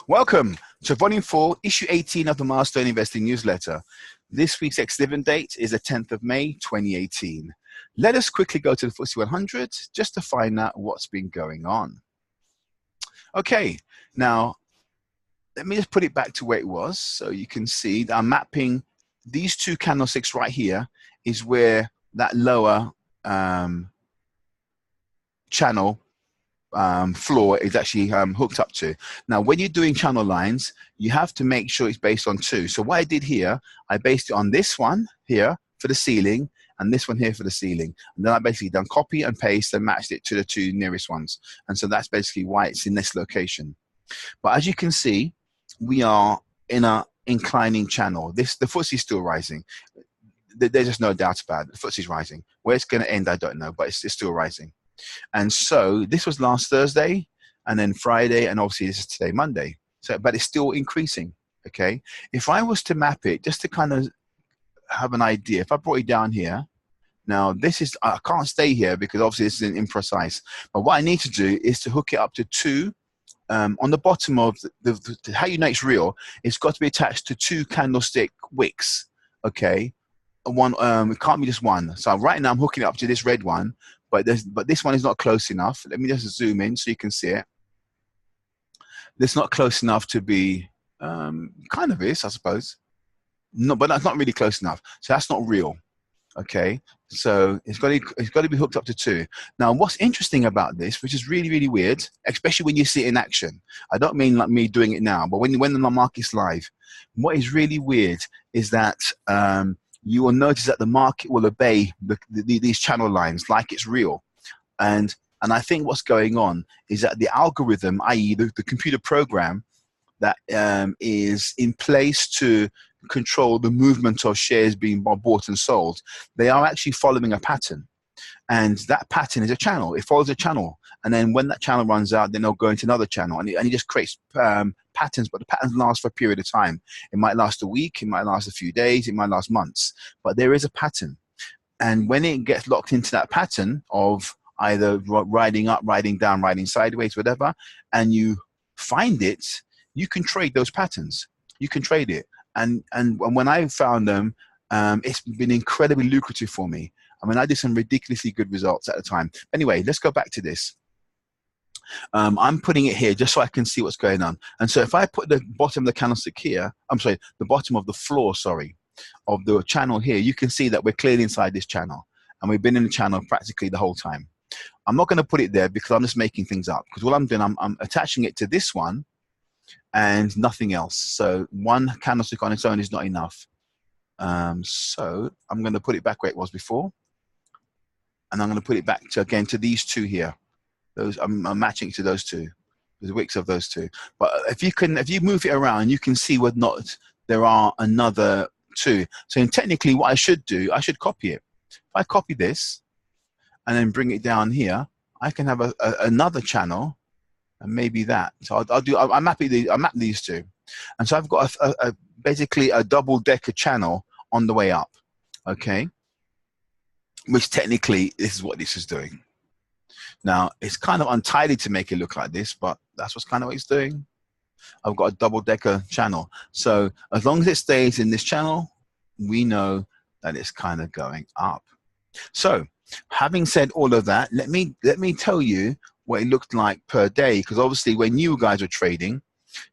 Welcome to Volume 4, Issue 18 of the Milestone Investing Newsletter. This week's ex-dividend date is the 10th of May, 2018. Let us quickly go to the FTSE 100 just to find out what's been going on. Okay, now let me just put it back to where it was so you can see that I'm mapping these two candlesticks right here is where that lower channel floor is actually hooked up to. Now, when you're doing channel lines, you have to make sure it's based on two. So what I did here, I based it on this one here for the ceiling and this one here for the ceiling. And then I basically done copy and paste and matched it to the two nearest ones. And so that's basically why it's in this location. But as you can see, we are in a inclining channel. The FTSE is still rising. There's just no doubt about it. The FTSE is rising. Where it's going to end, I don't know, but it's still rising. And so this was last Thursday, and then Friday, and obviously this is today, Monday. So, but it's still increasing. Okay. If I was to map it, just to kind of have an idea, if I brought it down here, now this is, I can't stay here because obviously this is imprecise. But what I need to do is to hook it up to two. On the bottom of how you know it's real, it's got to be attached to two candlestick wicks. Okay. One, it can't be just one. So right now I'm hooking it up to this red one. But this one is not close enough. Let me just zoom in so you can see it. It's not close enough to be, kind of is, I suppose. No, but that's not really close enough. So that's not real. Okay, so it's got to be hooked up to two. Now, what's interesting about this, which is really, really weird, especially when you see it in action. I don't mean like me doing it now, but when the market's live, what is really weird is that you will notice that the market will obey these channel lines like it's real. And I think what's going on is that the algorithm, i.e. the computer program that is in place to control the movement of shares being bought and sold, they are actually following a pattern. And that pattern is a channel. It follows a channel. And then when that channel runs out, then they'll go into another channel. And it just creates patterns, but the patterns last for a period of time. It might last a week, it might last a few days, it might last months. But there is a pattern. And when it gets locked into that pattern of either riding up, riding down, riding sideways, whatever, and you find it, you can trade those patterns. You can trade it. And when I found them, it's been incredibly lucrative for me. I mean, I did some ridiculously good results at the time. Anyway, let's go back to this. I'm putting it here just so I can see what's going on. And so if I put the bottom of the candlestick here, I'm sorry, the bottom of the floor, sorry, of the channel here, you can see that we're clearly inside this channel. And we've been in the channel practically the whole time. I'm not going to put it there because I'm just making things up. Because what I'm doing, I'm attaching it to this one and nothing else. So one candlestick on its own is not enough. So I'm going to put it back where it was before. And I'm going to put it back to, again, to these two here. Those I'm matching to those two, the wicks of those two. But if you move it around, you can see whether or not there are another two. So technically, what I should do, I should copy it. If I copy this and then bring it down here, I can have another channel, and maybe that. So I map these two, and so I've got basically a double-decker channel on the way up. Okay. Which technically, this is what this is doing. Now, it's kind of untidy to make it look like this, but that's what's kind of what it's doing. I've got a double-decker channel. So as long as it stays in this channel, we know that it's kind of going up. So having said all of that, let me tell you what it looked like per day, because obviously when you guys were trading,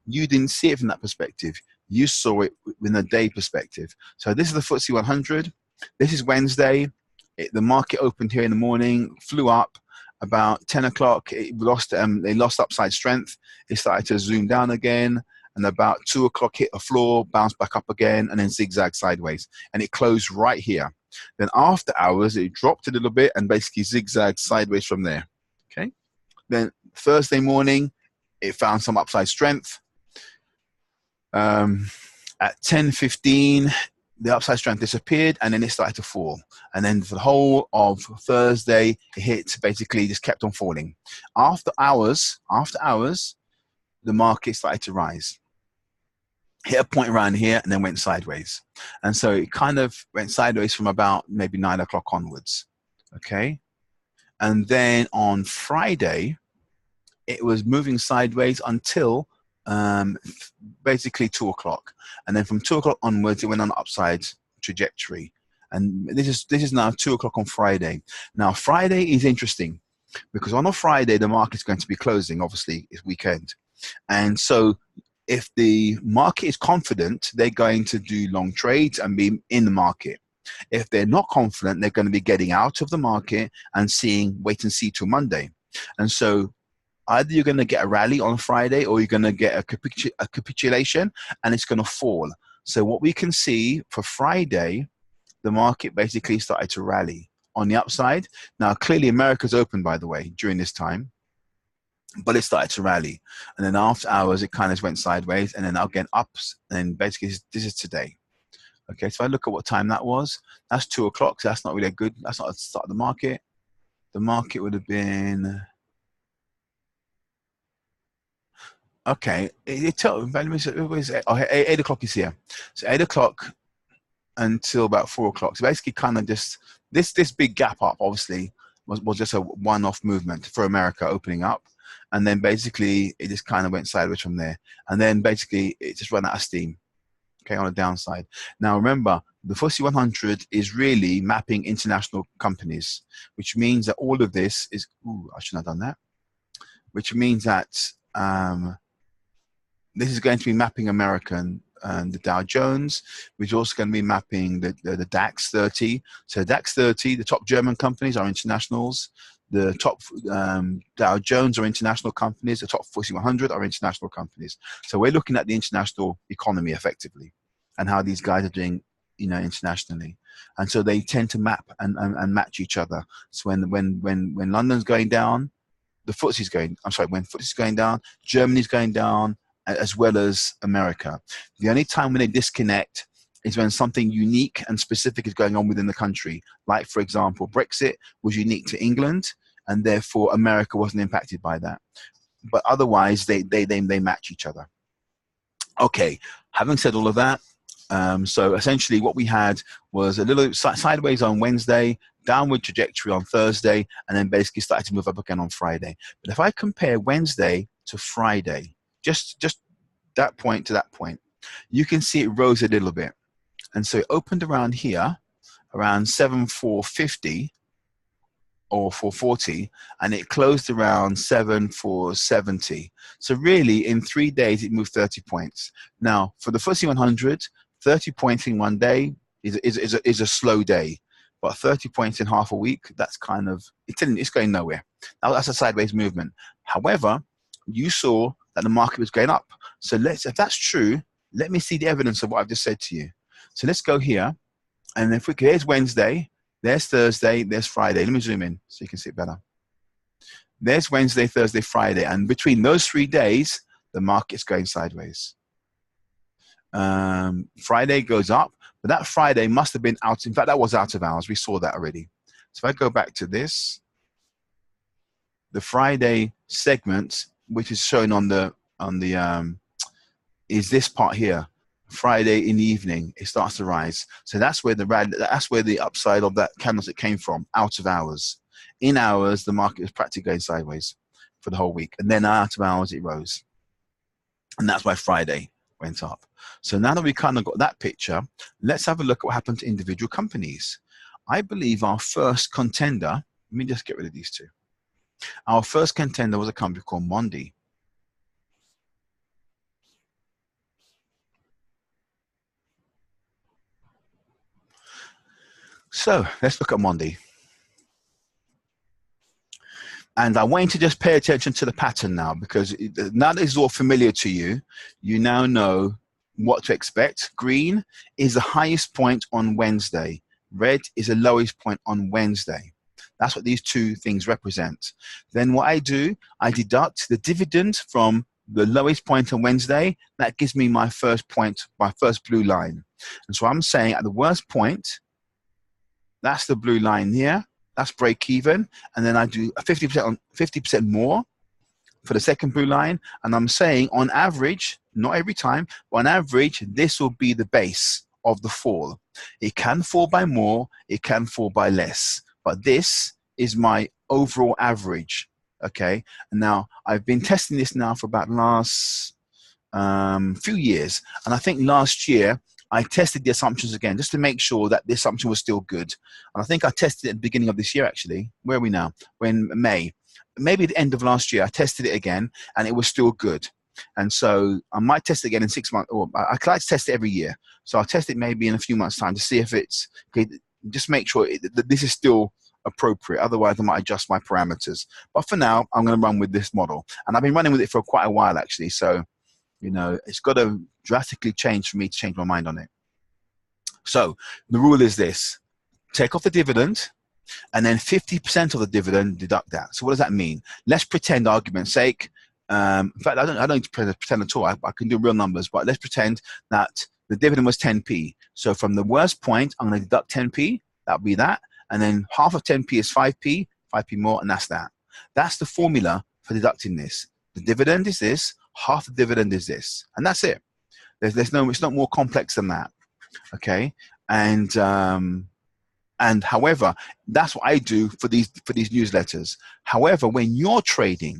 you didn't see it from that perspective. You saw it in a day perspective. So this is the FTSE 100. This is Wednesday. The market opened here in the morning, flew up about 10 o'clock. They lost upside strength. It started to zoom down again, and about 2 o'clock hit a floor, bounced back up again, and then zigzag sideways. And it closed right here. Then after hours, it dropped a little bit and basically zigzagged sideways from there. Okay. Then Thursday morning, it found some upside strength. At 10:15. The upside strength disappeared, and then it started to fall. And then for the whole of Thursday, it hit, basically just kept on falling. After hours, the market started to rise. Hit a point around here and then went sideways. And so it kind of went sideways from about maybe 9 o'clock onwards. Okay. And then on Friday, it was moving sideways until um, basically 2 o'clock, and then from 2 o'clock onwards, it went on an upside trajectory. And this is now 2 o'clock on Friday. Now Friday is interesting because on a Friday the market's going to be closing. Obviously, it's weekend, and so if the market is confident, they're going to do long trades and be in the market. If they're not confident, they're going to be getting out of the market and wait and see till Monday. And so either you're going to get a rally on Friday or you're going to get a capitulation and it's going to fall. So what we can see for Friday, the market basically started to rally on the upside. Now, clearly America's open, by the way, during this time, but it started to rally. And then after hours, it kind of went sideways and then again ups. And basically this is today. Okay, so if I look at what time that was, that's 2 o'clock. So that's not really good. That's not the start of the market. The market would have been, okay, let me say, 8 o'clock is here. So 8 o'clock until about 4 o'clock. So basically kind of just, this big gap up obviously was just a one-off movement for America opening up. And then basically it just kind of went sideways from there. And then basically it just ran out of steam, okay, on the downside. Now remember, the FTSE 100 is really mapping international companies, which means that all of this is, I shouldn't have done that, which means that this is going to be mapping American and the Dow Jones, which is also going to be mapping the DAX 30. So DAX 30, the top German companies are internationals. The top Dow Jones are international companies. The top FTSE 100 are international companies. So we're looking at the international economy effectively and how these guys are doing, internationally. And so they tend to map and match each other. So when London's going down, the FTSE's going, when FTSE's going down, Germany's going down, as well as America. The only time when they disconnect is when something unique and specific is going on within the country. Like, for example, Brexit was unique to England, and therefore America wasn't impacted by that. But otherwise, they match each other. Okay, having said all of that, so essentially what we had was a little sideways on Wednesday, downward trajectory on Thursday, and then basically started to move up again on Friday. But if I compare Wednesday to Friday, just that point to that point, you can see it rose a little bit. And so it opened around here, around 7,450 or 440, and it closed around 7,470. So really, in 3 days, it moved 30 points. Now, for the FTSE 100, 30 points in 1 day is a slow day. But 30 points in half a week, that's kind of, it's going nowhere. Now, that's a sideways movement. However, you saw that the market was going up. So if that's true, let me see the evidence of what I've just said to you. So let's go here. And if here's Wednesday, there's Thursday, there's Friday. Let me zoom in so you can see it better. There's Wednesday, Thursday, Friday. And between those 3 days, the market's going sideways. Friday goes up, but that Friday must have been out. In fact, that was out of hours. We saw that already. So if I go back to this, the Friday segment, which is shown on the is this part here. Friday in the evening, it starts to rise. So that's where the upside of that candlestick came from, out of hours. In hours, the market was practically going sideways for the whole week. And then out of hours, it rose. And that's why Friday went up. So now that we kind of got that picture, let's have a look at what happened to individual companies. I believe our first contender, let me just get rid of these two. Our first contender was a company called Mondi. So let's look at Mondi. And I want you to just pay attention to the pattern now, because now that it's all familiar to you, you now know what to expect. Green is the highest point on Wednesday. Red is the lowest point on Wednesday. That's what these two things represent. Then what I do, I deduct the dividend from the lowest point on Wednesday. That gives me my first point, my first blue line. And so I'm saying at the worst point, that's the blue line here. That's break even. And then I do 50% more for the second blue line. And I'm saying on average, not every time, but on average, this will be the base of the fall. It can fall by more, it can fall by less, but this is my overall average. Okay. And now I've been testing this now for about last few years. And I think last year I tested the assumptions again just to make sure that the assumption was still good. And I think I tested it at the beginning of this year, actually. Where are we now? We're in May. Maybe at the end of last year, I tested it again and it was still good. And so I might test it again in 6 months, or I like to test it every year. So I'll test it maybe in a few months' time to see if it's okay, just make sure that this is still appropriate. Otherwise, I might adjust my parameters. But for now, I'm going to run with this model. And I've been running with it for quite a while, actually. So, you know, it's got to drastically change for me to change my mind on it. So the rule is this: take off the dividend, and then 50% of the dividend, deduct that. So what does that mean? Let's pretend, argument's sake, in fact, I don't need to pretend at all. I can do real numbers, but let's pretend that the dividend was 10p. So from the worst point, I'm going to deduct 10p. That'll be that. And then half of 10p is 5p, 5p more, and that's that. That's the formula for deducting this. The dividend is this, half the dividend is this, and that's it. There's no, it's not more complex than that. Okay, and however, that's what I do for these newsletters. However, when you're trading,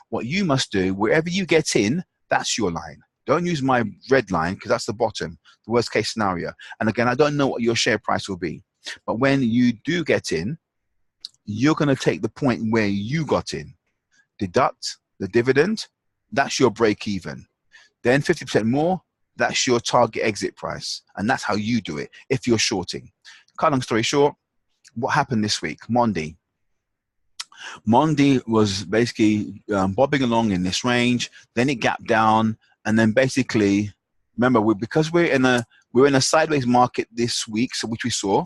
what you must do, wherever you get in, that's your line. Don't use my red line because that's the bottom, the worst case scenario. And again, I don't know what your share price will be, but when you do get in, you're going to take the point where you got in, deduct the dividend, that's your break even. Then 50% more, that's your target exit price. And that's how you do it if you're shorting. Cut long story short, what happened this week? Monday was basically bobbing along in this range. Then it gapped down, and then basically, remember, because we're in a sideways market this week, so which we saw.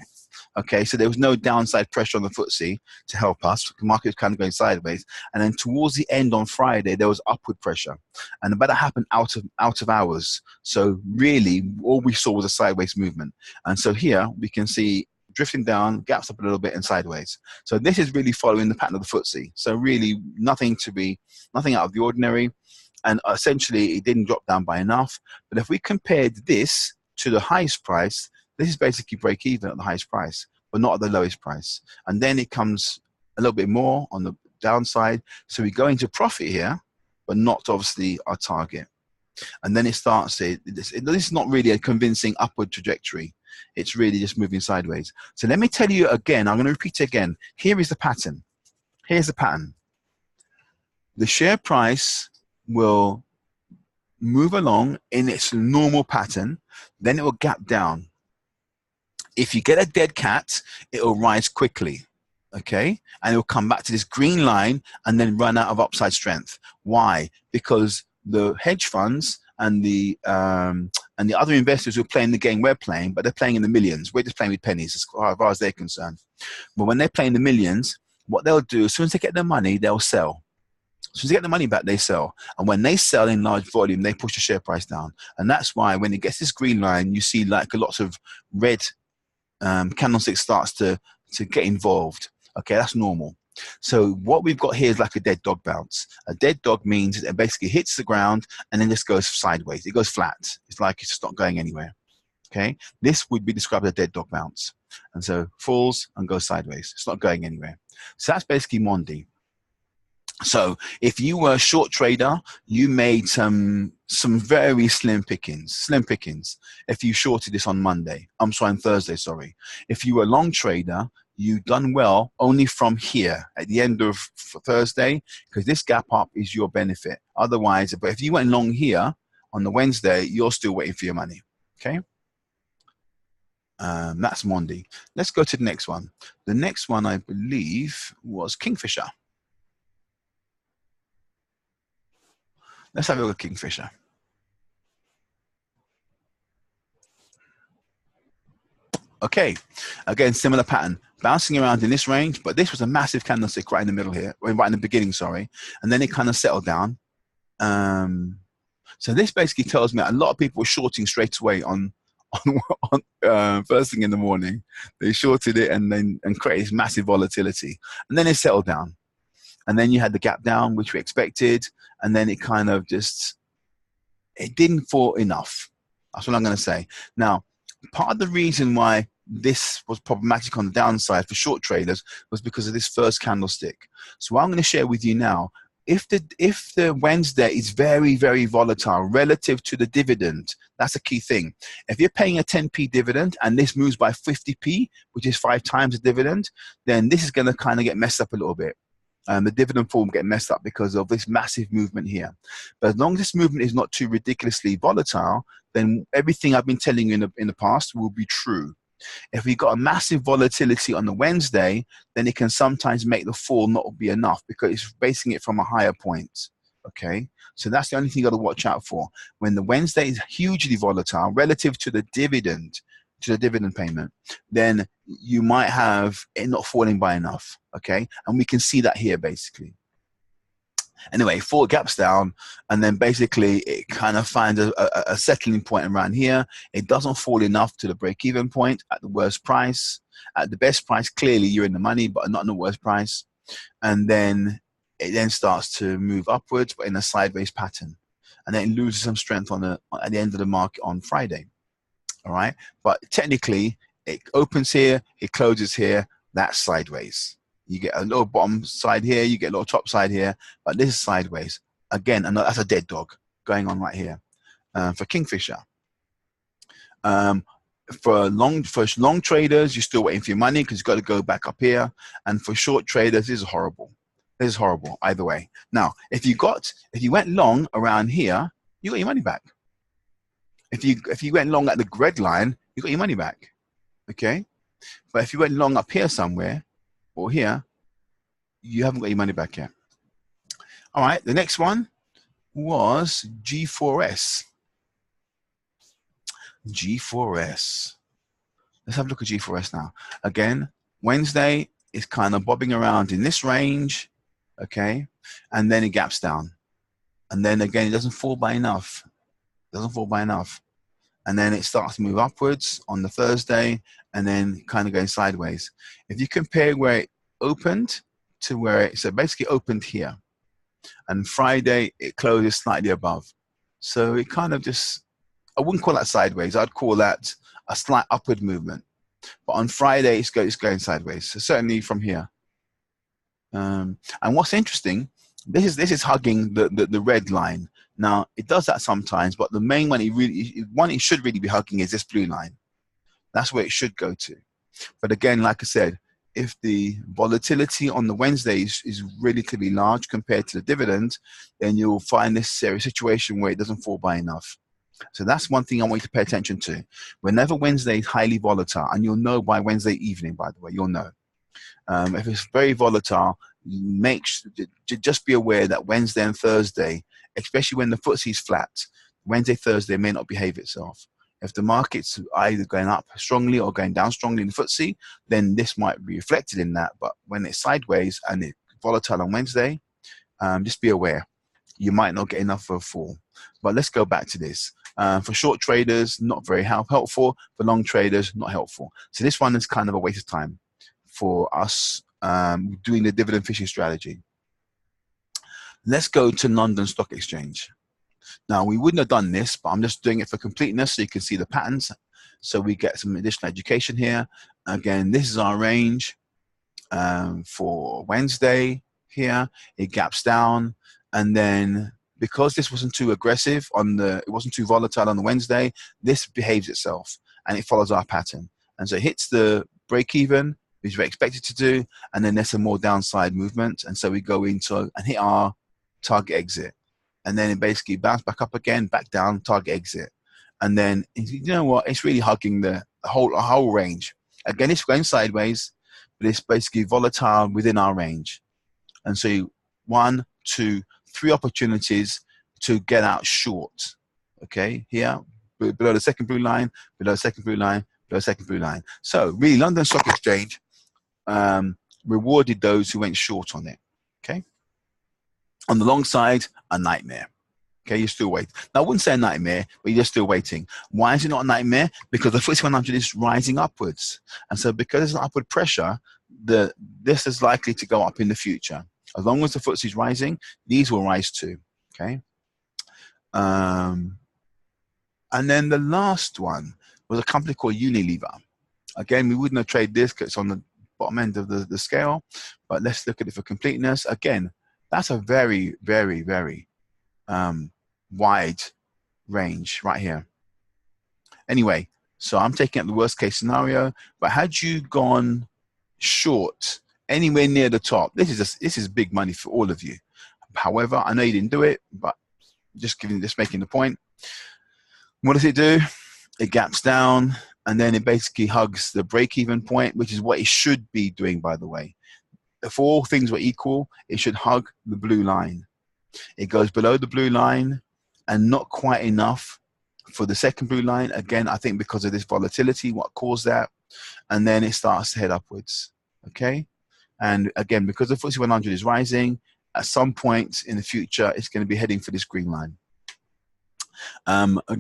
Okay, so there was no downside pressure on the FTSE to help us. The market was kind of going sideways, and then towards the end on Friday there was upward pressure, and that happened out of hours. So really, all we saw was a sideways movement. And so here we can see drifting down, gaps up a little bit, and sideways. So this is really following the pattern of the FTSE. So really, nothing out of the ordinary, and essentially it didn't drop down by enough. But if we compared this to the highest price, this is basically break even at the highest price, but not at the lowest price. And then it comes a little bit more on the downside. So we go into profit here, but not obviously our target. And then it starts, this is not really a convincing upward trajectory. It's really just moving sideways. So let me tell you again, I'm going to repeat it again. Here is the pattern. Here's the pattern. The share price will move along in its normal pattern, then it will gap down. If you get a dead cat, it will rise quickly, okay? And it will come back to this green line and then run out of upside strength. Why? Because the hedge funds and the other investors who are playing the game we're playing, but they're playing in the millions. We're just playing with pennies as far as they're concerned. But when they're playing the millions, what they'll do, as soon as they get their money, they'll sell. As soon as they get the money back, they sell. And when they sell in large volume, they push the share price down. And that's why when it gets this green line, you see like lots of red candlestick starts to get involved. Okay, that's normal. So what we've got here is like a dead dog bounce. A dead dog means it basically hits the ground and then just goes sideways. It goes flat. It's like it's just not going anywhere. Okay, this would be described as a dead dog bounce. And so falls and goes sideways. It's not going anywhere. So that's basically Monday. So if you were a short trader, you made some very slim pickings. If you shorted this on Thursday, sorry. If you were a long trader, you done well only from here at the end of Thursday, because this gap up is your benefit. Otherwise, but if you went long here on the Wednesday, you're still waiting for your money. Okay. That's Monday. Let's go to the next one. The next one, I believe, was Kingfisher. Let's have a look at Kingfisher. Okay, again, similar pattern, bouncing around in this range, but this was a massive candlestick right in the middle here, right in the beginning, sorry, and then it kind of settled down. So this basically tells me a lot of people were shorting straight away on first thing in the morning. They shorted it and created this massive volatility, and then it settled down. And then you had the gap down, which we expected, and then it kind of just, it didn't fall enough. That's what I'm going to say. Now, part of the reason why this was problematic on the downside for short traders was because of this first candlestick. So what I'm going to share with you now, if the Wednesday is very, very volatile relative to the dividend, that's a key thing. If you're paying a 10p dividend and this moves by 50p, which is 5 times the dividend, then this is going to kind of get messed up a little bit. The dividend form get messed up because of this massive movement here. But as long as this movement is not too ridiculously volatile, then everything I've been telling you in the past will be true. If we got a massive volatility on the Wednesday, then it can sometimes make the fall not be enough because it's basing it from a higher point. Okay, so that's the only thing you got to watch out for. When the Wednesday is hugely volatile relative to the dividend payment, then you might have it not falling by enough. Okay, and we can see that here basically. Anyway, 4 gaps down, and then basically it kind of finds a settling point around here. It doesn't fall enough to the break-even point at the worst price. At the best price, clearly you're in the money, but not in the worst price. And then it then starts to move upwards, but in a sideways pattern. And then it loses some strength at the end of the market on Friday. All right, but technically it opens here, it closes here, that's sideways. You get a little bottom side here, you get a little top side here, but this is sideways. Again, that's a dead dog going on right here for Kingfisher. For long traders, you're still waiting for your money because you've got to go back up here. And for short traders, this is horrible. This is horrible either way. Now, if you went long around here, you got your money back. If you went long at the red line, you got your money back. Okay, but if you went long up here somewhere, or here, you haven't got your money back yet. All right, the next one was G4S. G4S. Let's have a look at G4S now. Again, Wednesday is kind of bobbing around in this range, okay, and then it gaps down. And then again, it doesn't fall by enough. It doesn't fall by enough. And then it starts to move upwards on the Thursday and then kind of going sideways. If you compare where it opened to where it, so basically opened here, and Friday it closes slightly above. So it kind of just, I wouldn't call that sideways. I'd call that a slight upward movement. But on Friday, it's going sideways. So certainly from here. And what's interesting, this is hugging the red line. Now it does that sometimes, but the main one it should really be hugging is this blue line. That's where it should go to. But again, like I said, if the volatility on the Wednesday is relatively large compared to the dividend, then you'll find this situation where it doesn't fall by enough. So that's one thing I want you to pay attention to. Whenever Wednesday is highly volatile, and you'll know by Wednesday evening, by the way, you'll know. If it's very volatile, just be aware that Wednesday and Thursday, especially when the FTSE is flat, Wednesday, Thursday may not behave itself. If the market's either going up strongly or going down strongly in the FTSE, then this might be reflected in that. But when it's sideways and it's volatile on Wednesday, just be aware. You might not get enough for a fall. But let's go back to this. For short traders, not very helpful. For long traders, not helpful. So this one is kind of a waste of time for us doing the dividend fishing strategy. Let's go to London Stock Exchange. Now, we wouldn't have done this, but I'm just doing it for completeness so you can see the patterns. So we get some additional education here. Again, this is our range for Wednesday here. It gaps down. And then because this wasn't too aggressive it wasn't too volatile on the Wednesday, this behaves itself and it follows our pattern. And so it hits the break even, which we expected to do. And then there's some more downside movement. And so we go into and hit our target exit. And then it basically bounced back up again, back down, target exit. And then, you know what, it's really hugging the whole range. Again, it's going sideways, but it's basically volatile within our range. And so 1, 2, 3 opportunities to get out short. Okay, here, below the second blue line, below the second blue line, below the second blue line. So really, London Stock Exchange rewarded those who went short on it. Okay. On the long side, a nightmare. Okay, you're still waiting. Now, I wouldn't say a nightmare, but you're still waiting. Why is it not a nightmare? Because the FTSE 100 is rising upwards. And so because there's an upward pressure, this is likely to go up in the future. As long as the FTSE is rising, these will rise too. Okay. And then the last one was a company called Unilever. Again, we wouldn't have traded this because it's on the bottom end of the scale, but let's look at it for completeness. Again, That's a very, very, very wide range right here. Anyway, so I'm taking it the worst case scenario, but had you gone short anywhere near the top, this is big money for all of you. However, I know you didn't do it, but just making the point. What does it do? It gaps down, and then it basically hugs the break-even point, which is what it should be doing, by the way. If all things were equal, it should hug the blue line. It goes below the blue line and not quite enough for the second blue line. Again, I think because of this volatility, what caused that, and then it starts to head upwards, okay? And again, because the FTSE 100 is rising, at some point in the future, it's going to be heading for this green line.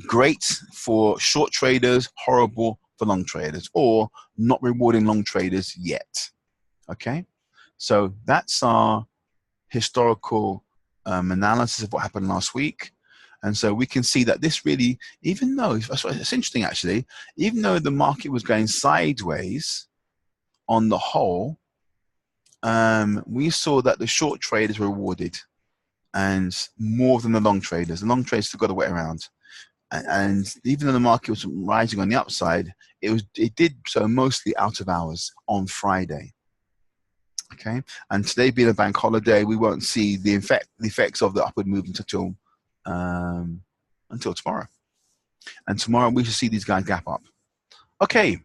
Great for short traders, horrible for long traders, or not rewarding long traders yet. Okay, so that's our historical analysis of what happened last week. And so we can see that this really, even though, it's interesting actually, even though the market was going sideways on the whole, we saw that the short traders were rewarded, and more than the long traders. The long traders still got to wait around. And even though the market was rising on the upside, it did so mostly out of hours on Friday. Okay, and today being a bank holiday, we won't see the effects of the upward movement until tomorrow. And tomorrow we should see these guys gap up. Okay,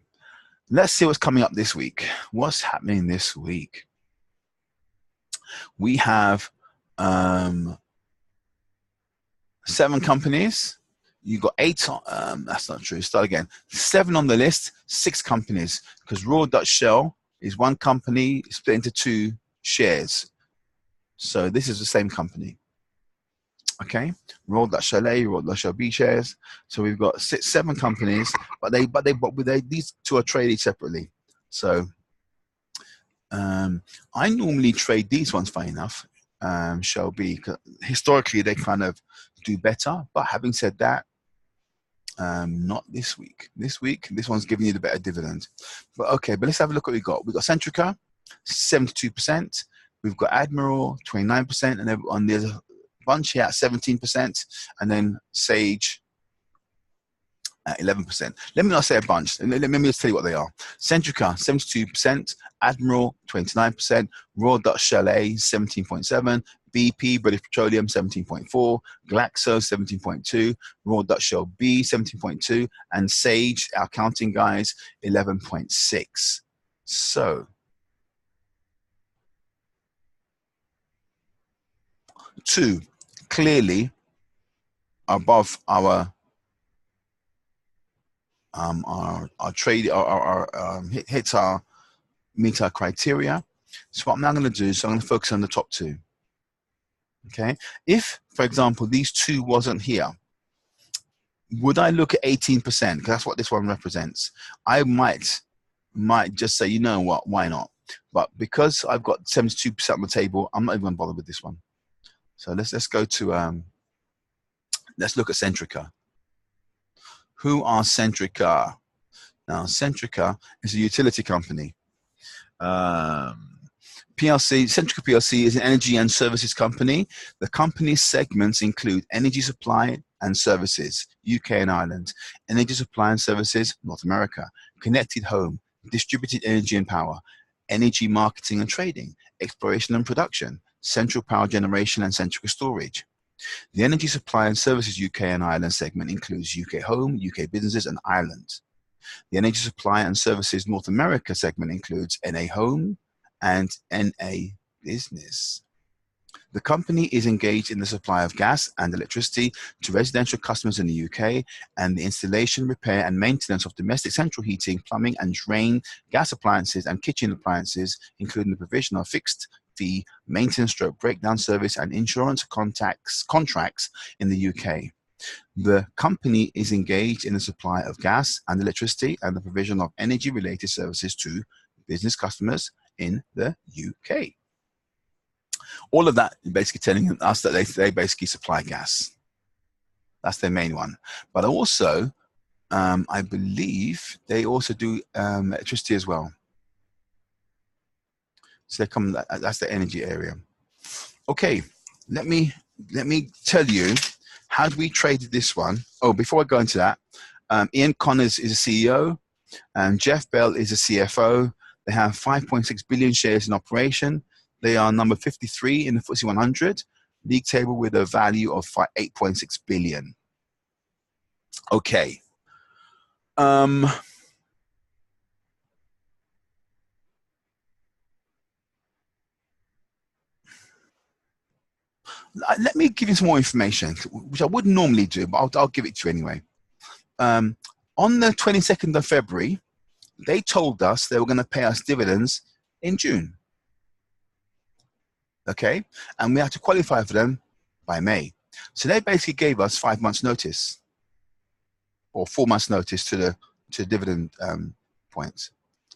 let's see what's coming up this week. What's happening this week? We have 7 companies. You got 8. That's not true. Start again. 7 on the list, 6 companies, because Royal Dutch Shell is one company split into 2 shares. So this is the same company. Okay, Royal Dutch Shell A, Royal Dutch Shell B shares. So we've got 7 companies, but these 2 are traded separately. So I normally trade these ones, funny enough. Shell B, historically they kind of do better, but having said that, not this week. This week, this one's giving you the better dividend. But okay, but let's have a look at what we got. We've got Centrica, 72%. We've got Admiral, 29%, and there's a bunch here at 17%, and then Sage at 11%. Let me not say a bunch. Let me just tell you what they are. Centrica, 72%. Admiral, 29%. Royal Dutch Shell A, 17.7%. BP, British Petroleum, 17.4%. Glaxo, 17.2%. Royal Dutch Shell B, 17.2%. And Sage, our counting guys, 11.6%. So, 2 clearly above our trade, hits our meet our criteria. So what I'm now going to do is I'm going to focus on the top 2. Okay, if for example these 2 wasn't here, would I look at 18%? Because that's what this one represents. I might just say, you know what, why not? But because I've got 72% on the table, I'm not even going to bother with this one. So let's go to let's look at Centrica. Who are Centrica? Now, Centrica is a utility company. PLC, Centrica PLC is an energy and services company. The company's segments include energy supply and services, UK and Ireland, energy supply and services, North America, connected home, distributed energy and power, energy marketing and trading, exploration and production, central power generation and central storage. The energy supply and services UK and Ireland segment includes UK home, UK businesses, and Ireland. The energy supply and services North America segment includes NA home and NA business. The company is engaged in the supply of gas and electricity to residential customers in the UK and the installation, repair, and maintenance of domestic central heating, plumbing, and drain gas appliances and kitchen appliances, including the provision of fixed fee maintenance stroke breakdown service and insurance contracts in the UK. The company is engaged in the supply of gas and electricity and the provision of energy-related services to business customers in the UK. All of that is basically telling us that they basically supply gas. That's their main one. But also, I believe they also do electricity as well. So that's the energy area. Okay, let me tell you how we traded this one. Oh, before I go into that, Ian Connors is a CEO, and Jeff Bell is a CFO. They have 5.6 billion shares in operation. They are number 53 in the FTSE 100 league table with a value of 8.6 billion. Okay. Let me give you some more information, which I wouldn't normally do, but I'll give it to you anyway. On the 22nd of February, they told us they were going to pay us dividends in June. Okay, and we had to qualify for them by May. So they basically gave us 5 months notice, or 4 months notice to the dividend points,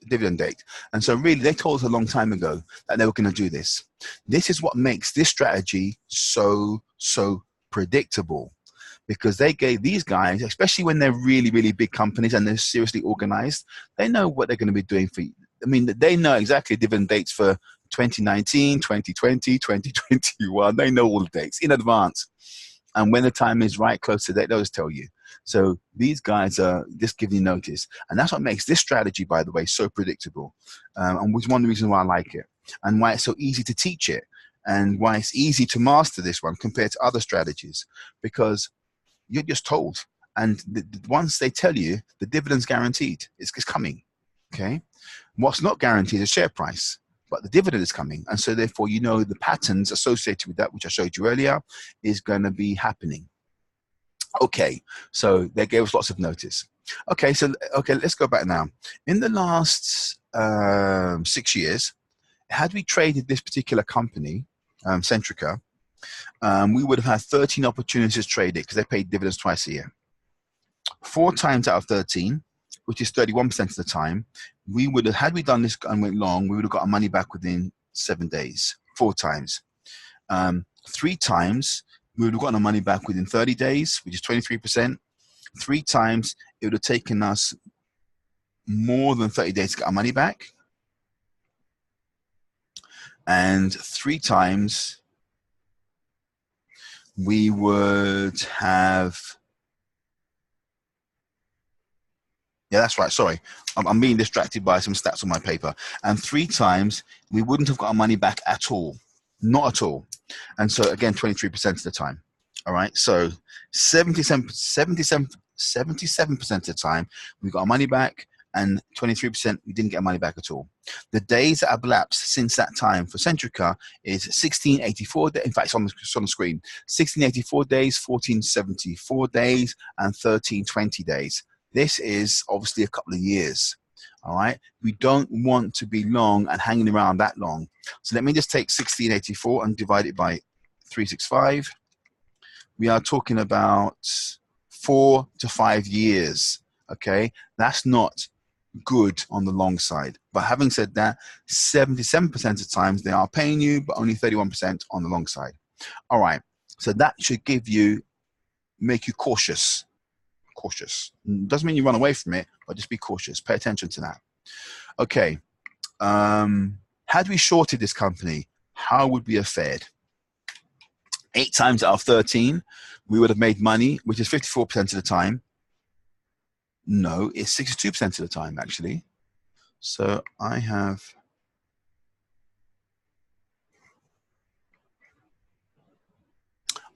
dividend date. And so really they told us a long time ago that they were going to do this. This is what makes this strategy so predictable, because they gave these guys, especially when they're really big companies and they're seriously organized, they know what they're going to be doing for you. I mean, they know exactly dividend dates for 2019, 2020, 2021. They know all the dates in advance. And when the time is right, close to that, they'll just tell you. So these guys are just giving you notice. And that's what makes this strategy, by the way, so predictable. And which is one of the reasons why I like it, and why it's so easy to teach it, and why it's easy to master this one compared to other strategies, because you're just told. And once they tell you, the dividend's guaranteed. It's coming. Okay. What's not guaranteed is share price, but the dividend is coming. And so therefore, you know, the patterns associated with that, which I showed you earlier, is going to be happening. Okay, so they gave us lots of notice. Okay, so let's go back now. In the last 6 years, had we traded this particular company, Centrica, we would have had 13 opportunities to trade it, because they paid dividends twice a year. 4 times out of 13, which is 31% of the time, we would have, had we done this and went long, we would have got our money back within 7 days. 4 times. 3 times, we would have gotten our money back within 30 days, which is 23%. 3 times, it would have taken us more than 30 days to get our money back. And 3 times, we would have, yeah, that's right, sorry. I'm being distracted by some stats on my paper. And 3 times, we wouldn't have got our money back at all. Not at all. And so, again, 23% of the time. All right, so 77% of the time, we got our money back, and 23% we didn't get our money back at all. The days that have lapsed since that time for Centrica is 1684 days. In fact, it's on the screen. 1684 days, 1474 days, and 1320 days. This is obviously a couple of years. All right, we don't want to be long and hanging around that long. So let me just take 1684 and divide it by 365. We are talking about 4 to 5 years. Okay, that's not good on the long side. But having said that, 77% of times they are paying you, but only 31% on the long side. All right, so that should make you cautious. Doesn't mean you run away from it, but just be cautious. Pay attention to that. Okay, had we shorted this company, how would we have fared? 8 times out of 13, we would have made money, which is 54% of the time. No, it's 62% of the time, actually. So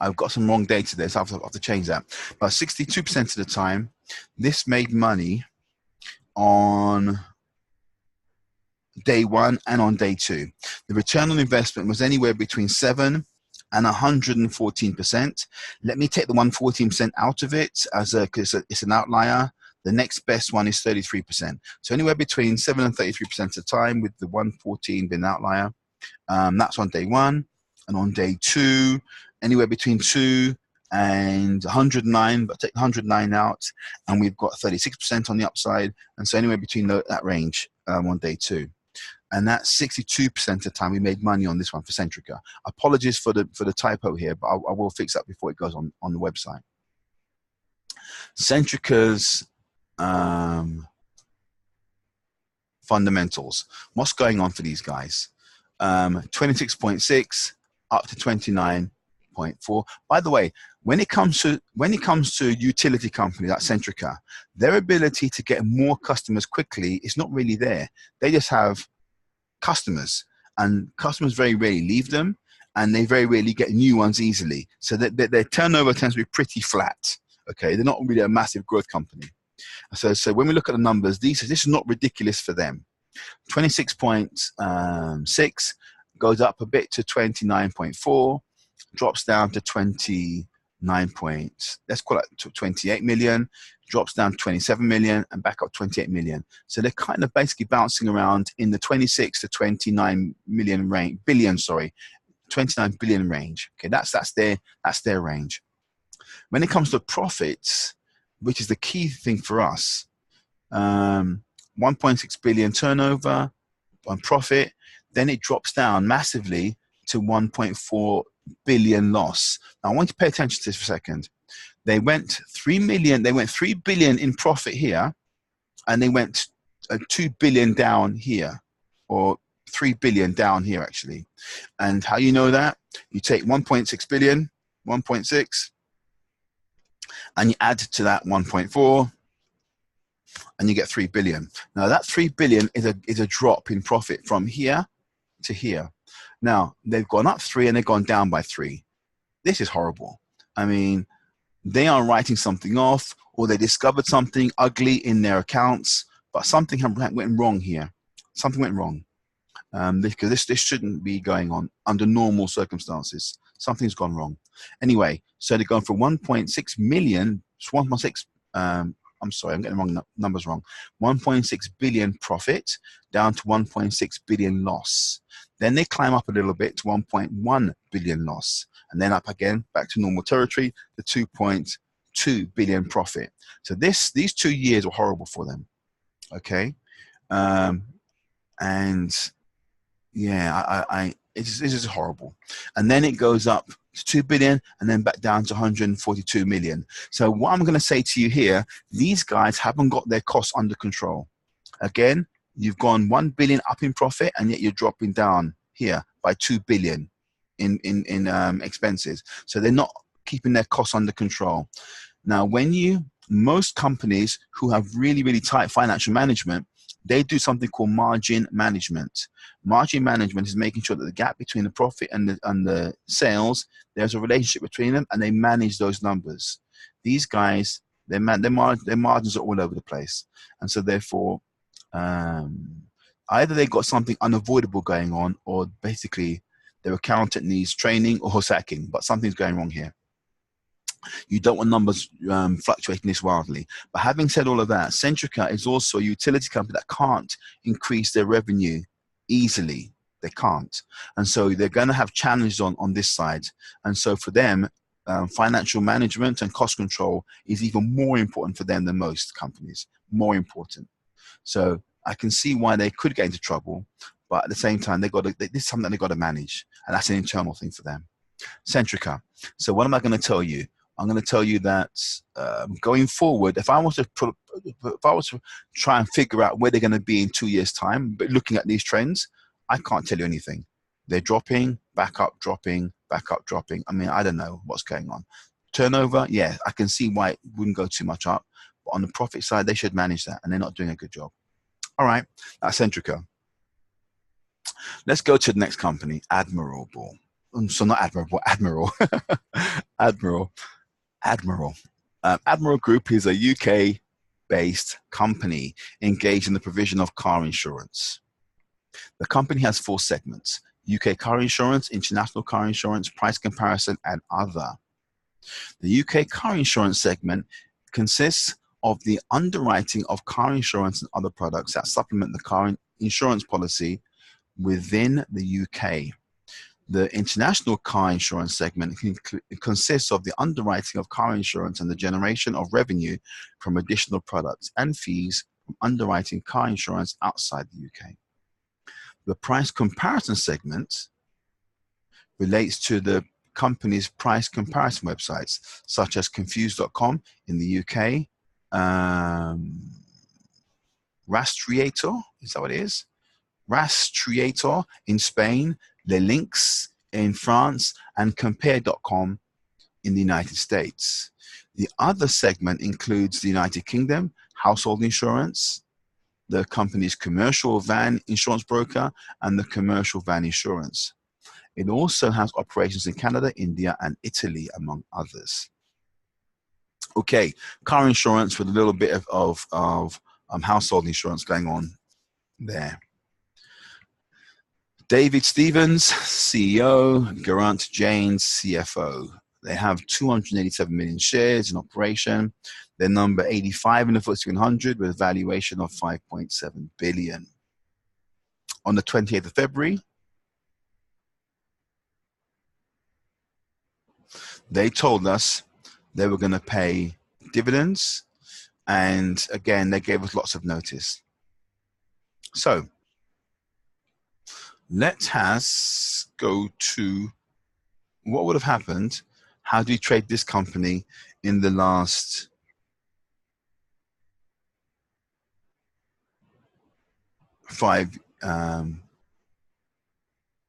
I've got some wrong data there, so I have to change that. But 62% of the time, this made money on day 1 and on day 2. The return on investment was anywhere between 7 and 114%. Let me take the 114% out of it, because it's an outlier. The next best one is 33%. So anywhere between 7 and 33% of the time, with the 114 being an outlier. That's on day 1. And on day 2, anywhere between 2 and 109, but take 109 out, and we've got 36% on the upside. And so anywhere between that range on day 2. And that's 62% of the time we made money on this one for Centrica. Apologies for the typo here, but I will fix that before it goes on the website. Centrica's fundamentals. What's going on for these guys? 26.6 up to 29.4. By the way, when it comes to utility companies like Centrica, their ability to get more customers quickly is not really there. They just have customers, and customers very rarely leave them, and they very rarely get new ones easily. So their turnover tends to be pretty flat. Okay, they're not really a massive growth company. So when we look at the numbers, this is not ridiculous for them. 26.6 goes up a bit to 29.4, drops down to 29 points. Let's call it to 28 million, drops down to 27 million, and back up 28 million. So they're kind of basically bouncing around in the 26 to 29 million range, 29 billion range. Okay, that's their range. When it comes to profits, which is the key thing for us, 1.6 billion turnover on profit, then it drops down massively to 1.4 billion loss. Now I want you to pay attention to this for a second. They went 3 billion in profit here, and they went 2 billion down here, or 3 billion down here actually. And how you know that? You take 1.6 billion, 1.6, and you add to that 1.4, and you get 3 billion. Now that 3 billion is a drop in profit from here to here. Now they've gone up 3 and they've gone down by 3. This is horrible. I mean, they are writing something off, or they discovered something ugly in their accounts, but something went wrong here. Something went wrong. Because this shouldn't be going on under normal circumstances. Something's gone wrong. Anyway, so they're going from 1.6 million, 1.6, I'm sorry, I'm getting the wrong numbers wrong. 1.6 billion profit down to 1.6 billion loss. Then they climb up a little bit to 1.1 billion loss, and then up again back to normal territory to 2.2 billion profit. So these 2 years were horrible for them. Okay, and yeah, this is horrible. And then it goes up to 2 billion and then back down to 142 million. So what I'm going to say to you here, these guys haven't got their costs under control. Again, you've gone 1 billion up in profit, and yet you're dropping down here by 2 billion in expenses. So they're not keeping their costs under control. Now, most companies who have really, really tight financial management, they do something called margin management. Margin management is making sure that the gap between the profit and the sales, there's a relationship between them, and they manage those numbers. These guys, their margins are all over the place, and so therefore, either they got something unavoidable going on, or basically their accountant needs training or sacking. But something's going wrong here. You don't want numbers fluctuating this wildly. But having said all of that, Centrica is also a utility company that can't increase their revenue easily. They can't. And so they're going to have challenges on this side. And so for them, financial management and cost control is even more important for them than most companies. More important. So I can see why they could get into trouble. But at the same time, this is something they've got to manage. And that's an internal thing for them. Centrica. So what am I going to tell you? I'm going to tell you that going forward, if I was to try and figure out where they're going to be in 2 years' time, but looking at these trends, I can't tell you anything. They're dropping, back up, dropping, back up, dropping. I mean, I don't know what's going on. Turnover, yeah, I can see why it wouldn't go too much up. But on the profit side, they should manage that, and they're not doing a good job. All right, that's Centrica. Let's go to the next company, Admirable. So not Admirable, Admiral. Admiral. Admiral Group is a UK-based company engaged in the provision of car insurance. The company has 4 segments: UK car insurance, international car insurance, price comparison, and other. The UK car insurance segment consists of the underwriting of car insurance and other products that supplement the car insurance policy within the UK. The international car insurance segment consists of the underwriting of car insurance and the generation of revenue from additional products and fees from underwriting car insurance outside the UK. The price comparison segment relates to the company's price comparison websites, such as confused.com in the UK, Rastreator, is that what it is? Rastreator in Spain, Le Links in France, and compare.com in the United States. The other segment includes the United Kingdom, household insurance, the company's commercial van insurance broker, and the commercial van insurance. It also has operations in Canada, India, and Italy, among others. Okay, car insurance with a little bit of household insurance going on there. David Stevens, CEO, Geraint Janes, CFO. They have 287 million shares in operation. They're number 85 in the FTSE 100 with a valuation of 5.7 billion. On the 28th of February, they told us they were going to pay dividends, and again, they gave us lots of notice. So let's go to what would have happened. How do you trade this company in the last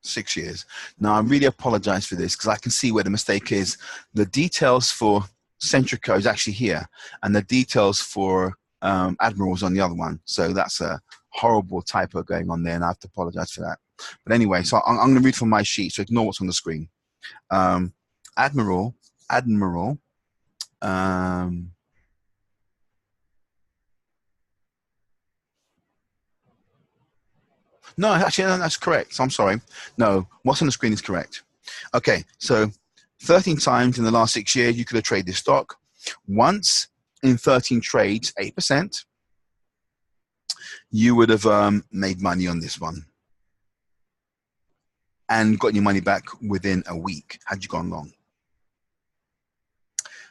6 years? Now, I really apologize for this because I can see where the mistake is. The details for Centrica is actually here, and the details for Admiral is on the other one. So that's a horrible typo going on there, and I have to apologize for that. But anyway, so I'm going to read from my sheet, so ignore what's on the screen. Admiral. No, actually, no, that's correct. So I'm sorry. No, what's on the screen is correct. Okay, so 13 times in the last 6 years, you could have traded this stock. Once in 13 trades, 8%, you would have made money on this one and got your money back within a week had you gone long.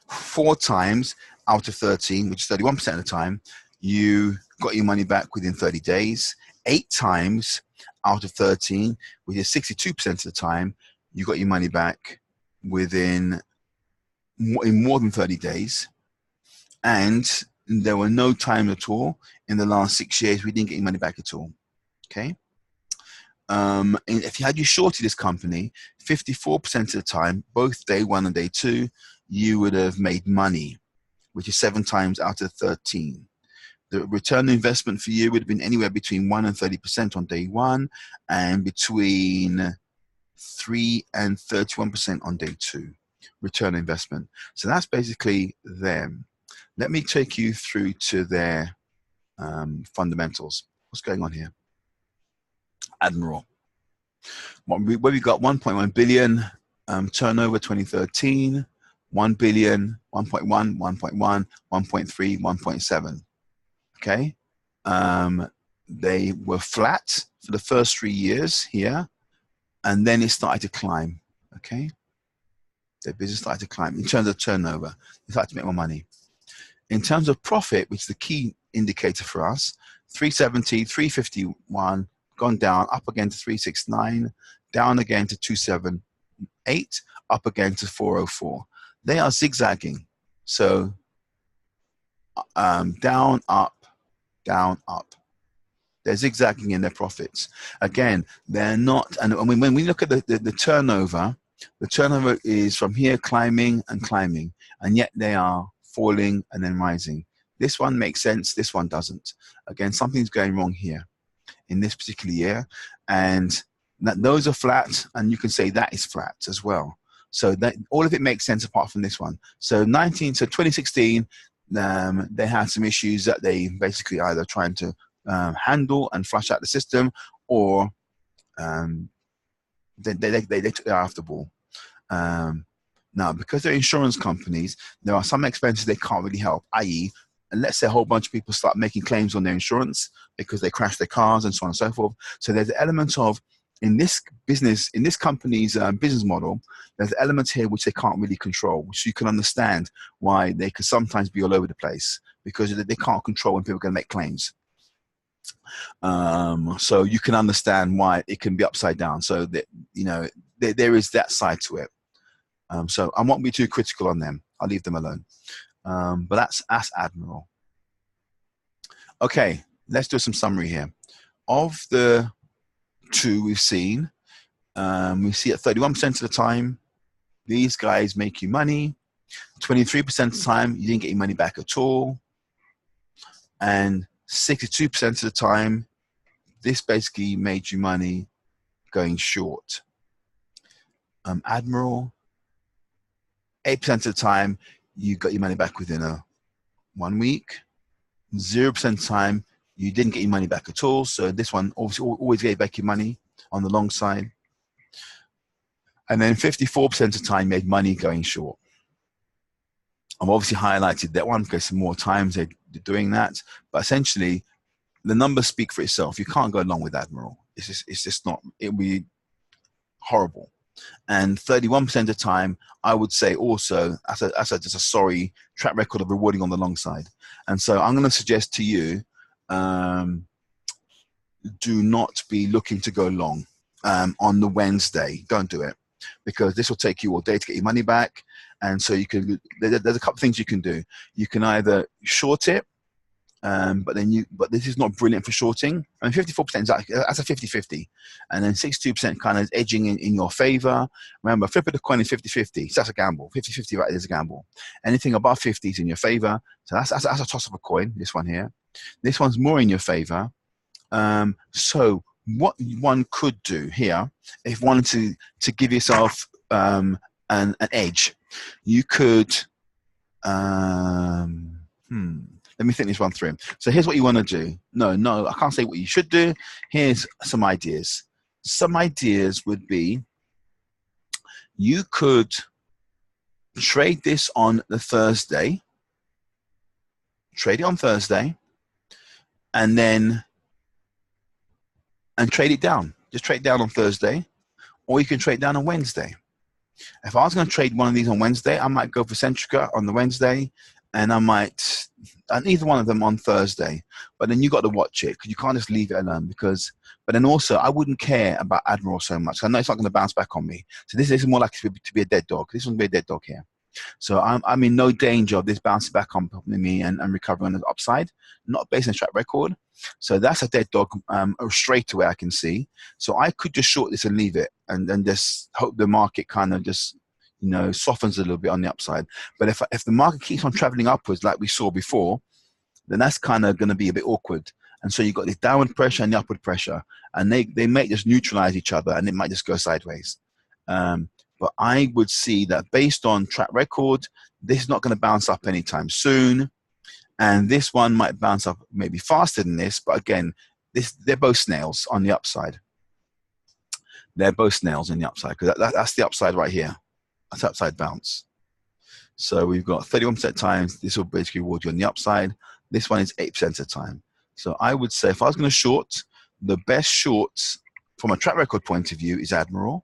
4 times out of 13, which is 31% of the time, you got your money back within 30 days. 8 times out of 13, which is 62% of the time, you got your money back within more than 30 days. And there were no times at all in the last 6 years we didn't get your money back at all. Okay. And if you shorted this company, 54% of the time, both day 1 and day 2, you would have made money, which is 7 times out of 13. The return on investment for you would have been anywhere between 1 and 30% on day 1, and between 3 and 31% on day 2. Return on investment. So that's basically them. Let me take you through to their fundamentals. What's going on here? Admiral. Where we got 1.1 billion turnover 2013, 1 billion, 1.1, 1.1, 1.3, 1.7. Okay. They were flat for the first 3 years here, and then it started to climb. Okay. Their business started to climb in terms of turnover. They started to make more money. In terms of profit, which is the key indicator for us, 370, 351, gone down, up again to 369, down again to 278, up again to 404. They are zigzagging. So down, up, down, up. They're zigzagging in their profits. Again, they're not, and when we look at the turnover is from here climbing and climbing, and yet they are falling and then rising. This one makes sense, this one doesn't. Again, something's going wrong here in this particular year, and those are flat, and you can say that is flat as well. So that all of it makes sense apart from this one. So 2016, they had some issues that they basically either trying to handle and flush out the system, or they took their after ball. Now, because they're insurance companies, there are some expenses they can't really help, i.e., let's say a whole bunch of people start making claims on their insurance because they crashed their cars and so on and so forth. So there's elements of, in this company's business model, there's elements here which they can't really control, which you can understand why they could sometimes be all over the place, because they can't control when people are going to make claims. So you can understand why it can be upside down. So that, there is that side to it. So I won't be too critical on them. I'll leave them alone. But that's Admiral. Okay, let's do some summary here. Of the two we've seen, We see at 31% of the time, these guys make you money. 23% of the time, you didn't get your money back at all. And 62% of the time, this basically made you money going short. Admiral, 8% of the time, you got your money back within 1 week. 0% of the time, you didn't get your money back at all. So this one obviously always gave back your money on the long side. And then 54% of the time, made money going short. I've obviously highlighted that one because more times they're doing that. But essentially, the numbers speak for itself. You can't go along with Admiral. It's just not, it would be horrible. And 31% of the time, I would say also, as just a sorry track record of rewarding on the long side. And so I'm going to suggest to you, do not be looking to go long on the Wednesday. Don't do it, because this will take you all day to get your money back. And so you can, there's a couple of things you can do. You can either short it, but this is not brilliant for shorting. I mean, 54% is that's a 50-50, and then 62% kind of edging in your favor. Remember, flip of the coin is 50-50, so that's a gamble. 50-50 right, there's a gamble. Anything above 50 is in your favor, so that's a toss of a coin. This one here, this one's more in your favor. So what one could do here, if one wanted to give yourself an edge, you could. Let me think this one through. So here's what you want to do. No, I can't say what you should do. Here's some ideas. Some ideas would be, you could trade this on the Thursday. Trade it on Thursday. And trade it down. Just trade it down on Thursday. Or you can trade down on Wednesday. If I was going to trade one of these on Wednesday, I might go for Centrica on the Wednesday, and either one of them on Thursday. But then you got to watch it, because you can't just leave it alone. But then also, I wouldn't care about Admiral so much. I know it's not going to bounce back on me. So this is more likely to be a dead dog. This one's going to be a dead dog here. So I'm in no danger of this bouncing back on me and recovering on the upside, not based on track record. So that's a dead dog straight away, I can see. So I could just short this and leave it, and then just hope the market kind of just, softens a little bit on the upside. But if the market keeps on traveling upwards like we saw before, then that's kind of going to be a bit awkward. And so you've got this downward pressure and the upward pressure, and they may just neutralize each other, and it might just go sideways. But I would see that based on track record, this is not going to bounce up anytime soon. And this one might bounce up maybe faster than this. But again, they're both snails on the upside. They're both snails on the upside, because that's the upside right here. That's upside bounce. So we've got 31% times. This will basically reward you on the upside. This one is 8% of the time. So I would say if I was going to short, the best shorts from a track record point of view is Admiral,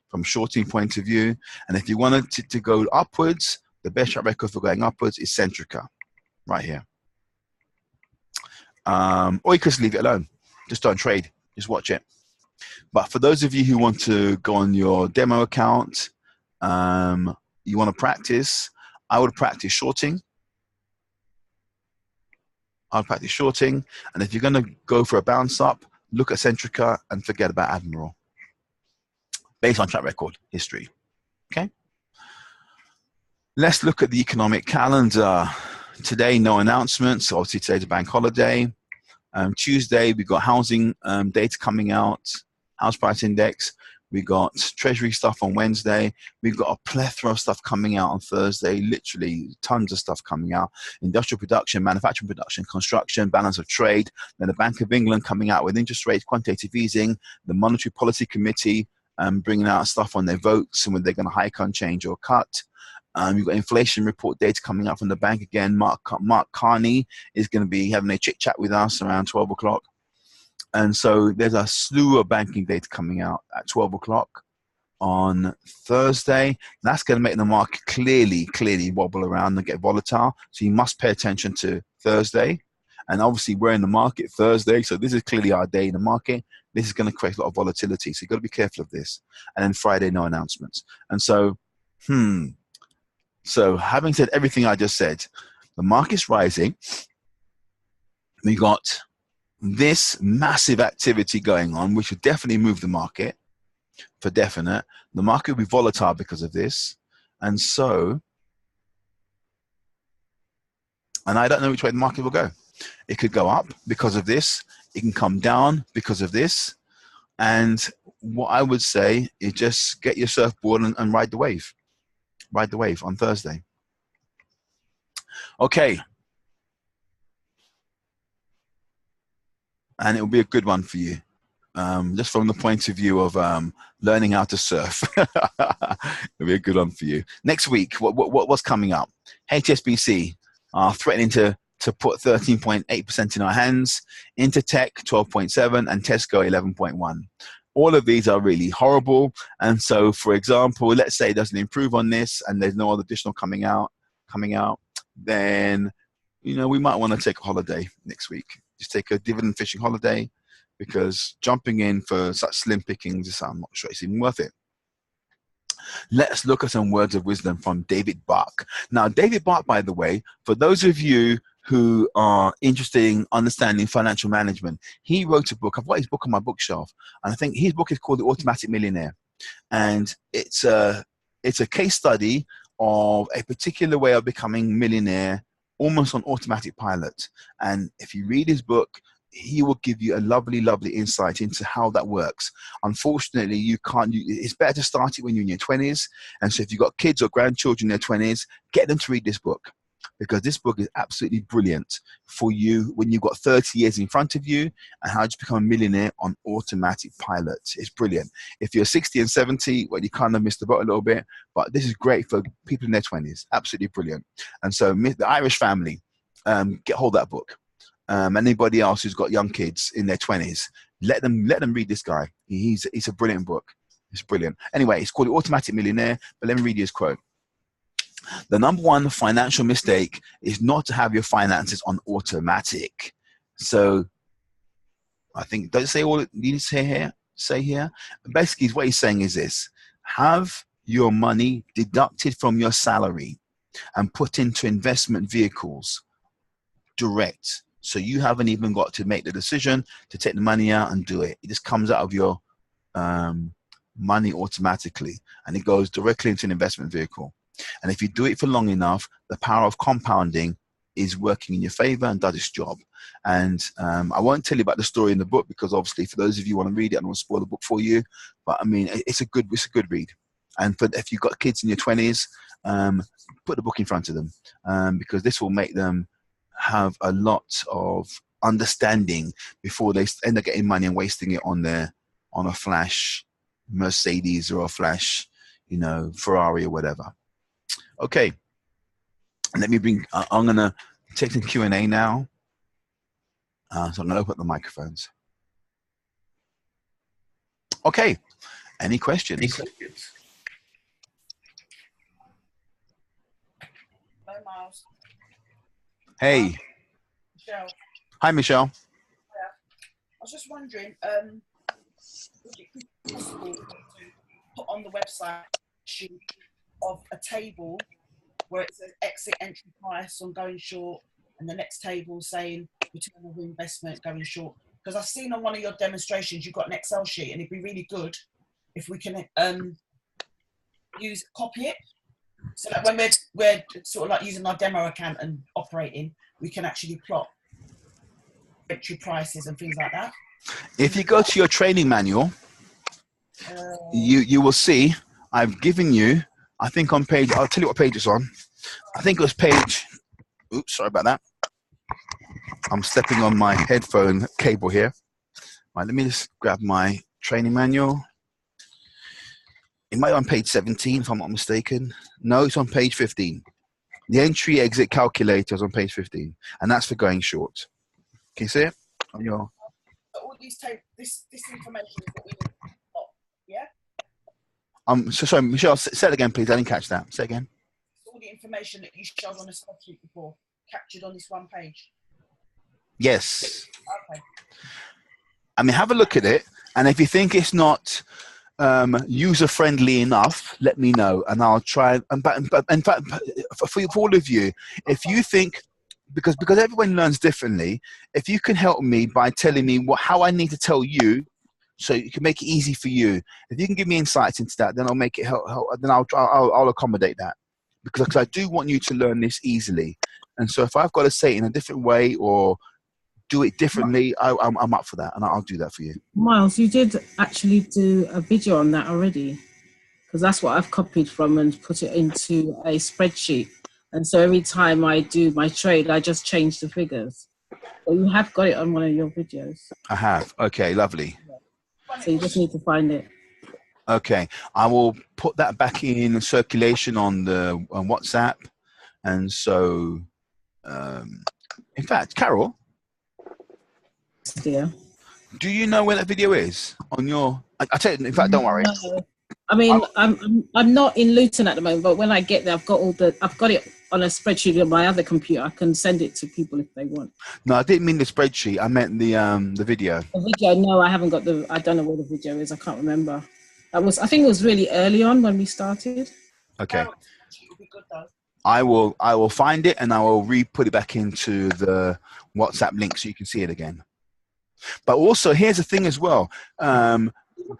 from a shorting point of view. And if you wanted to go upwards, the best track record for going upwards is Centrica, right here. Or you could just leave it alone. Just don't trade. Just watch it. But for those of you who want to go on your demo account, you want to practice, I would practice shorting. I'll practice shorting. And if you're going to go for a bounce up, look at Centrica and forget about Admiral, based on track record history. Okay. Let's look at the economic calendar. Today, no announcements. Obviously, today's a bank holiday. Tuesday, we got housing data coming out, house price index. We got treasury stuff on Wednesday. We've got a plethora of stuff coming out on Thursday, literally tons of stuff coming out. Industrial production, manufacturing production, construction, balance of trade. Then the Bank of England coming out with interest rates, quantitative easing, the Monetary Policy Committee bringing out stuff on their votes and whether they're going to hike, unchanged, or cut. You've got inflation report data coming out from the bank again. Mark Carney is going to be having a chit chat with us around 12 o'clock. And so there's a slew of banking data coming out at 12 o'clock on Thursday. That's going to make the market clearly wobble around and get volatile. So you must pay attention to Thursday. And obviously we're in the market Thursday, so this is clearly our day in the market. This is going to create a lot of volatility. So you've got to be careful of this. And then Friday, no announcements. And so, so having said everything I just said, the market's rising. We got this massive activity going on, which will definitely move the market. for definite. The market will be volatile because of this. And so, and I don't know which way the market will go. It could go up because of this. It can come down because of this. And what I would say is just get your surfboard and ride the wave. Ride the wave on Thursday. Okay. And it will be a good one for you. Just from the point of view of learning how to surf. It'll be a good one for you. Next week, what's coming up? HSBC are threatening to put 13.8% in our hands, Intertech 12.7%, and Tesco 11.1%. All of these are really horrible. And so, for example, let's say it doesn't improve on this and there's no other additional coming out, then, you know, we might want to take a holiday next week. Just take a dividend fishing holiday, because jumping in for such slim pickings, I'm not sure it's even worth it. Let's look at some words of wisdom from David Bach. Now, David Bach, by the way, for those of you who are interested in understanding financial management, he wrote a book. I've got his book on my bookshelf, and I think his book is called The Automatic Millionaire. And it's a case study of a particular way of becoming millionaire, almost on automatic pilot. And if you read his book, he will give you a lovely, lovely insight into how that works. Unfortunately, you can't. It's better to start it when you're in your 20s. And so if you've got kids or grandchildren in their 20s, get them to read this book, because this book is absolutely brilliant for you when you've got 30 years in front of you and how to become a millionaire on automatic pilot. It's brilliant. If you're 60 and 70, well, you kind of missed the boat a little bit, but this is great for people in their 20s. Absolutely brilliant. And so the Irish family, get hold of that book. Anybody else who's got young kids in their 20s, let them read this guy. He's a brilliant book. It's brilliant. Anyway, it's called The Automatic Millionaire, but let me read you his quote. The number one financial mistake is not to have your finances on automatic. So I think, don't say all you need to say here. Basically, what he's saying is this: have your money deducted from your salary and put into investment vehicles direct. So you haven't even got to make the decision to take the money out and do it. It just comes out of your money automatically, and it goes directly into an investment vehicle. And if you do it for long enough, the power of compounding is working in your favor and does its job. And I won't tell you about the story in the book, because obviously for those of you who want to read it, I don't want to spoil the book for you. But I mean, it's a good read. And if you've got kids in your 20s, put the book in front of them, because this will make them have a lot of understanding before they end up getting money and wasting it on a flash Mercedes or a flash, Ferrari or whatever. Okay, let me I'm going to take some Q&A now. So I'm going to open up the microphones. Okay, any questions? Hi, Miles. Hey. Michelle. Hi, Michelle. Yeah. I was just wondering, would it be possible to put on the website of a table where it says exit entry price on going short, and the next table saying return on investment going short? Because I've seen on one of your demonstrations you've got an Excel sheet, and it'd be really good if we can copy it, so that when we're sort of like using our demo account and operating, we can actually plot entry prices and things like that. If you go to your training manual, you will see I've given you, I think on page, I'll tell you what page it's on. I think it was page, oops, sorry about that. I'm stepping on my headphone cable here. Right, let me just grab my training manual. It might be on page 17, if I'm not mistaken. No, it's on page 15. The entry exit calculator is on page 15, and that's for going short. Can you see it? On your... All these this information is what we need. Yeah? So sorry, Michelle, say it again, please. I didn't catch that. Say it again. All the information that you showed on the spreadsheet before, captured on this one page. Yes. Okay. I mean, have a look at it, and if you think it's not user-friendly enough, let me know, and I'll try. But in fact, for all of you, if you think, because everyone learns differently, if you can help me by telling me how I need to tell you so you can make it easy for you. If you can give me insights into that, then I'll make it help. Then I'll accommodate that, because I do want you to learn this easily. And so if I've got to say it in a different way or do it differently, I'm up for that, and I'll do that for you. Miles, you did actually do a video on that already, because that's what I've copied from and put it into a spreadsheet. And so every time I do my trade, I just change the figures. So you have got it on one of your videos. I have. Okay, lovely. So you just need to find it. Okay, I will put that back in circulation on WhatsApp. And so, in fact, Carol, Yeah. do you know where that video is on your? I tell you, in fact, don't worry. No. I mean, I'm not in Luton at the moment, but when I get there, I've got it on a spreadsheet on my other computer. I can send it to people if they want. No, I didn't mean the spreadsheet. I meant the video. The video? No, I haven't got I don't know where the video is. I can't remember. I think it was really early on when we started. Okay. I will find it and I will put it back into the WhatsApp link so you can see it again. But also, here's the thing as well.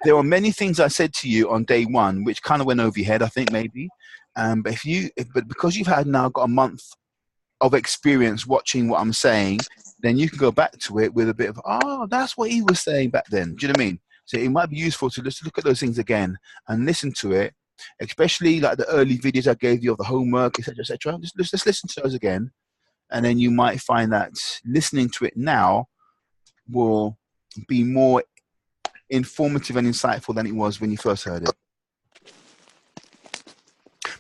There were many things I said to you on day one which kind of went over your head, I think, maybe. But because you've now got a month of experience watching what I'm saying, then you can go back to it with a bit of, oh, that's what he was saying back then. Do you know what I mean? So it might be useful to just look at those things again and listen to it, especially like the early videos I gave you of the homework, etc., etc. Just listen to those again, and then you might find that listening to it now will be more informative and insightful than it was when you first heard it.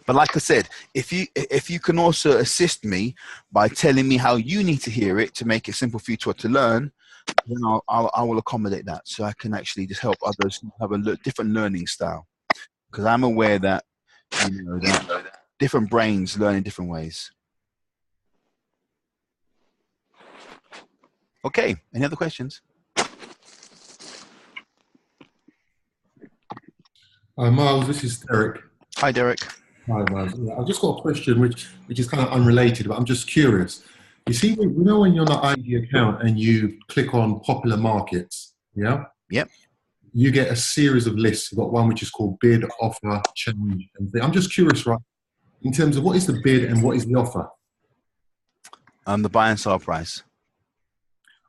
But like I said, if you can also assist me by telling me how you need to hear it to make it simple for you to learn, then I will accommodate that, so I can actually just help others have a different learning style. Because I'm aware that, that different brains learn in different ways. Okay, any other questions? Miles, this is Derek. Hi, Derek. Hi, Miles. Yeah, I've just got a question which is kind of unrelated, but I'm just curious. You see, when you're on the ID account and you click on popular markets, yeah? Yep. You get a series of lists. You've got one which is called bid, offer, change, and I'm just curious, right? In terms of what is the bid and what is the offer? The buy and sell price.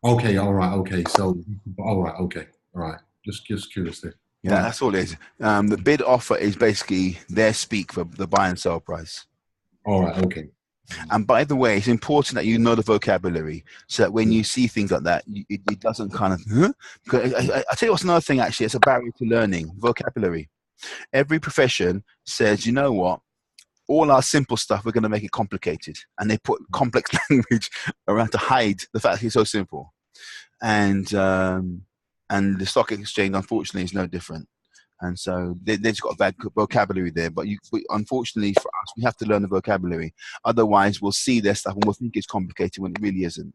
Okay, all right, okay. So, all right, okay, all right. Just curious there. Yeah, that's all it is. The bid offer is basically their speak for the buy and sell price. All right, okay. And by the way, it's important that you know the vocabulary so that when you see things like that, it doesn't kind of, huh? Because I tell you what's another thing, actually, it's a barrier to learning, vocabulary. Every profession says, you know what, all our simple stuff, we're going to make it complicated. And they put complex language around to hide the fact that it's so simple. And the stock exchange, unfortunately, is no different. And so they've got a bad vocabulary there. But unfortunately for us, we have to learn the vocabulary. Otherwise, we'll see their stuff and we'll think it's complicated when it really isn't.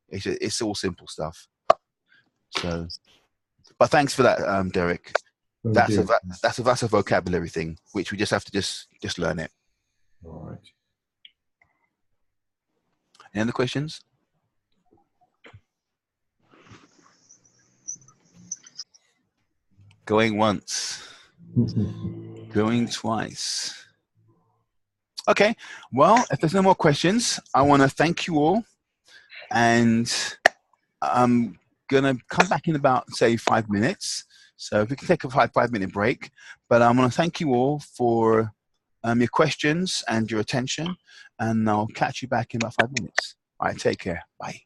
It's all simple stuff. So, but thanks for that, Derek. That's a vocabulary thing, which we just have to just learn it. All right. Any other questions? Going once, going twice. Okay, well, if there's no more questions, I want to thank you all. And I'm going to come back in about, say, 5 minutes. So if we can take a 5-minute break. But I want to thank you all for your questions and your attention. And I'll catch you back in about 5 minutes. All right, take care. Bye.